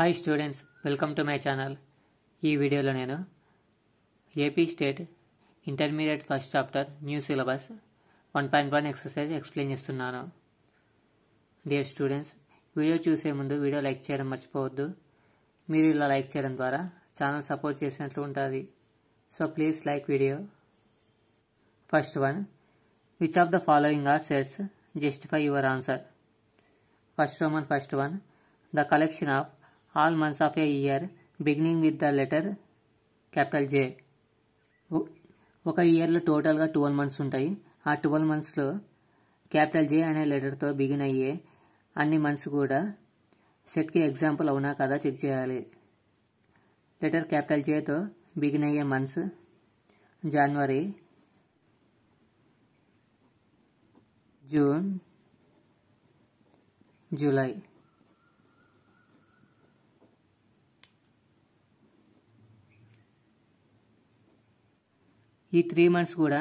Hi students, welcome to my channel. ఈ వీడియోలో నేను AP state intermediate first chapter new syllabus 1.1 exercise explain చేస్తున్నాను. Dear students, video చూసే ముందు వీడియో లైక్ చేయడం మర్చిపోవద్దు. మీరు ఇలా లైక్ చేయడం ద్వారా ఛానల్ సపోర్ట్ చేసినట్లు ఉంటుంది. So please like video. First one, which of the following are sets justify your answer. First one, the collection of all months of a year beginning with the letter capital J. ఒక ఇయర్లో టోటల్గా 12 months ఉంటాయి. ఆ 12 మంత్స్లో capital జే అనే లెటర్తో begin అయ్యే అన్ని months కూడా సెట్కి ఎగ్జాంపుల్ అవునా కదా చెక్ చేయాలి. లెటర్ క్యాపిటల్ జేతో బిగిన్ అయ్యే మంత్స్ జనవరి, జూన్, జూలై. ఈ 3 మంత్స్ కూడా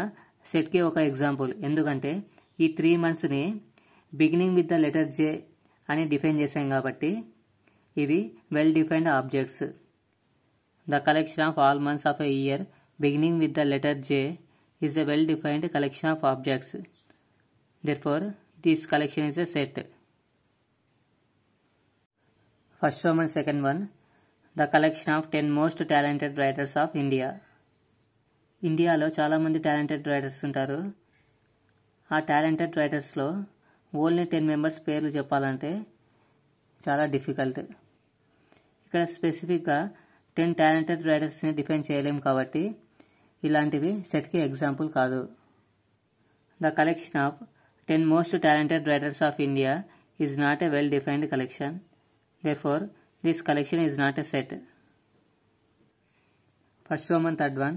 సెట్కి ఒక ఎగ్జాంపుల్. ఎందుకంటే ఈ 3 మంత్స్ని beginning with the letter J అని డిఫైన్ చేసాం కాబట్టి ఇవి well defined objects. The collection of all months of a year beginning with the letter J is a well defined collection of objects. Therefore this collection is a set. First one and second one, the collection of 10 most talented writers of India. ఇండియాలో చాలామంది talented writers ఉంటారు. ఆ talented రైటర్స్లో only 10 members పేర్లు చెప్పాలంటే చాలా difficult. ఇక్కడ స్పెసిఫిక్గా 10 talented రైటర్స్ని define చేయలేము కాబట్టి ఇలాంటివి సెట్కి ఎగ్జాంపుల్ కాదు. The collection of 10 most talented writers of India is not a well defined collection. Therefore, this collection is not a set. First one and third one,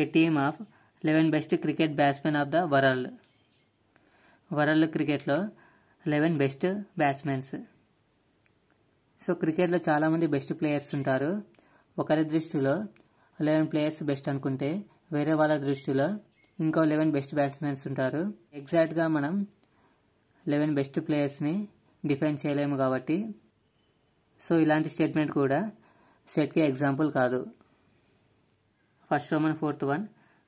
a team of 11 best cricket batsmen of the world. World క్రికెట్లో 11 best batsmen. So క్రికెట్లో చాలామంది best players ఉంటారు. ఒకరి దృష్టిలో 11 players best అనుకుంటే వేరే వాళ్ళ దృష్టిలో ఇంకో 11 బెస్ట్ బ్యాట్స్మెన్స్ ఉంటారు. ఎగ్జాక్ట్గా మనం 11 బెస్ట్ ప్లేయర్స్ని డిఫైన్ చేయలేము కాబట్టి సో ఇలాంటి స్టేట్మెంట్ కూడా సెట్కి ఎగ్జాంపుల్ కాదు. First one fourth one,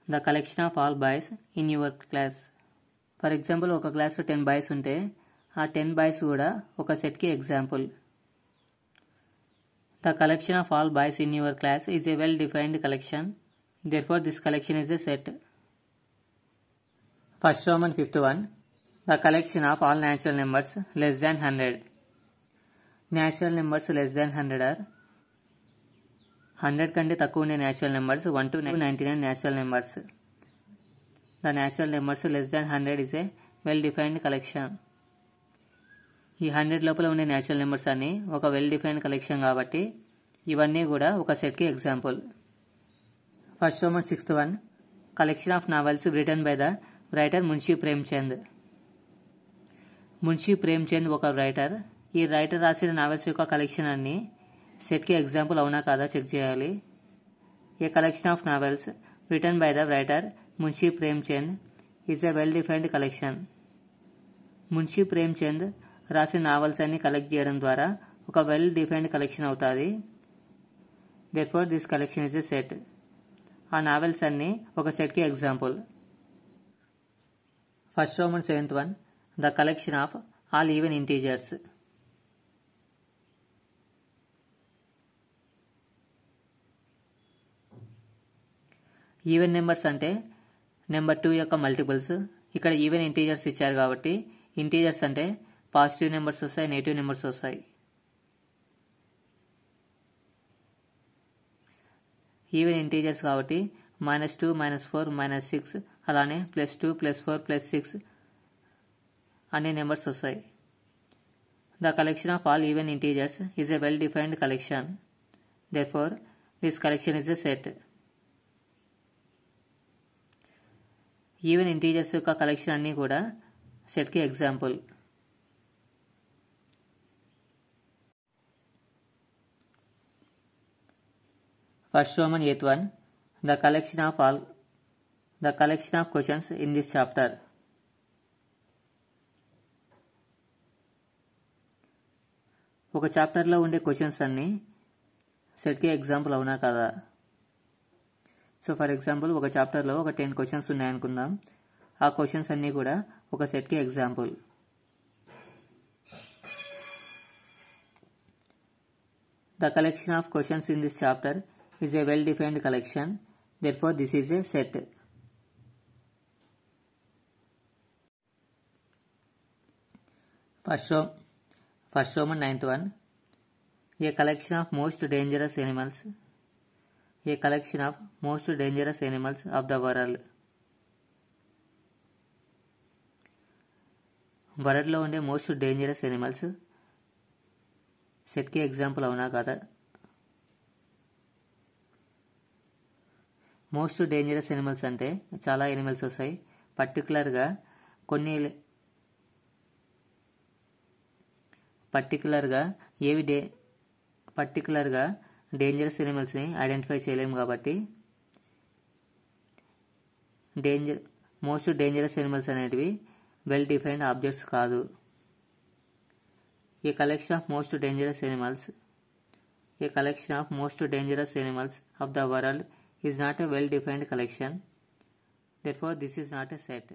the collection of all boys in your class. For example ఒక క్లాస్లో 10 బాయ్స్ ఉంటే ఆ 10 బాయ్స్ కూడా ఒక సెట్కి example. The collection of all boys in your class is a well defined collection. Therefore this collection is a set. First one fifth one, the collection of all natural numbers less than 100. Natural numbers less than 100 are 100 కంటే తక్కువ ఉండే natural numbers 1 to 99 natural numbers. The natural numbers less than 100 is a well defined collection. ఈ 100 లోపల ఉండే natural numbers అన్ని ఒక well defined collection కాబట్టి ఇవన్నీ కూడా ఒక సెట్కి example. First one sixth one, collection of novels written by the writer Munshi Premchand. Munshi Premchand ఒక రైటర్. ఈ రైటర్ రాసిన నావెల్స్ యొక్క కలెక్షన్ అన్ని సెట్కి ఎగ్జాంపుల్ అవునా కాదా చెక్ చేయాలి. A collection of novels written by the writer Munshi Premchand is a well defined collection. Munshi Premchand రాసిన నావెల్స్ అన్ని కలెక్ట్ చేయడం ద్వారా ఒక వెల్ డిఫైన్డ్ కలెక్షన్ అవుతుంది. Therefore this collection is a set. ఆ నావెల్స్ అన్ని ఒక సెట్కి example. First one seventh one, the collection of all even integers. Even numbers అంటే నెంబర్ 2 యొక్క మల్టిపుల్స్. ఇక్కడ ఈవెన్ ఇంటీజర్స్ ఇచ్చారు కాబట్టి ఇంటీజర్స్ అంటే పాజిటివ్ నెంబర్స్ వస్తాయి, నెగిటివ్ నెంబర్స్ వస్తాయి. ఈవెన్ ఇంటీజర్స్ కాబట్టి -2, -4, -6 అలానే +2, +4, +6 అన్ని నెంబర్స్ వస్తాయి. The collection of all even integers is a well defined collection. Therefore this collection is a set. Even integers యొక్క కలెక్షన్ అన్నీ కూడా సెట్కి example. First one eighth one, the collection of questions in this chapter. ఒక చాప్టర్లో ఉండే questions అన్ని సెట్కి example అవునా కదా? సో ఫర్ ఎగ్జాంపుల్ ఒక చాప్టర్లో ఒక 10 క్వశ్చన్స్ ఉన్నాయనుకుందాం. ఆ క్వశ్చన్స్ అన్నీ కూడా ఒక సెట్కి example. The collection of questions in this chapter is a well-defined collection. Therefore, this is a set. First Roman 9th one. A collection of most dangerous animals. A collection of most dangerous animals of the world. వరల్డ్లో ఉండే most dangerous animals సెట్కి example అవునా కదా? Most dangerous animals అంటే చాలా animals వస్తాయి. పర్టికులర్గా dangerous ఎనిమల్స్ని identify చేయలేము కాబట్టి మోస్ట్ డేంజరస్ ఎనిమల్స్ అనేటివి వెల్ డిఫైన్డ్ ఆబ్జెక్ట్స్ కాదు. A collection of most dangerous animals of the world is not a well-defined collection. Therefore, this is not a set.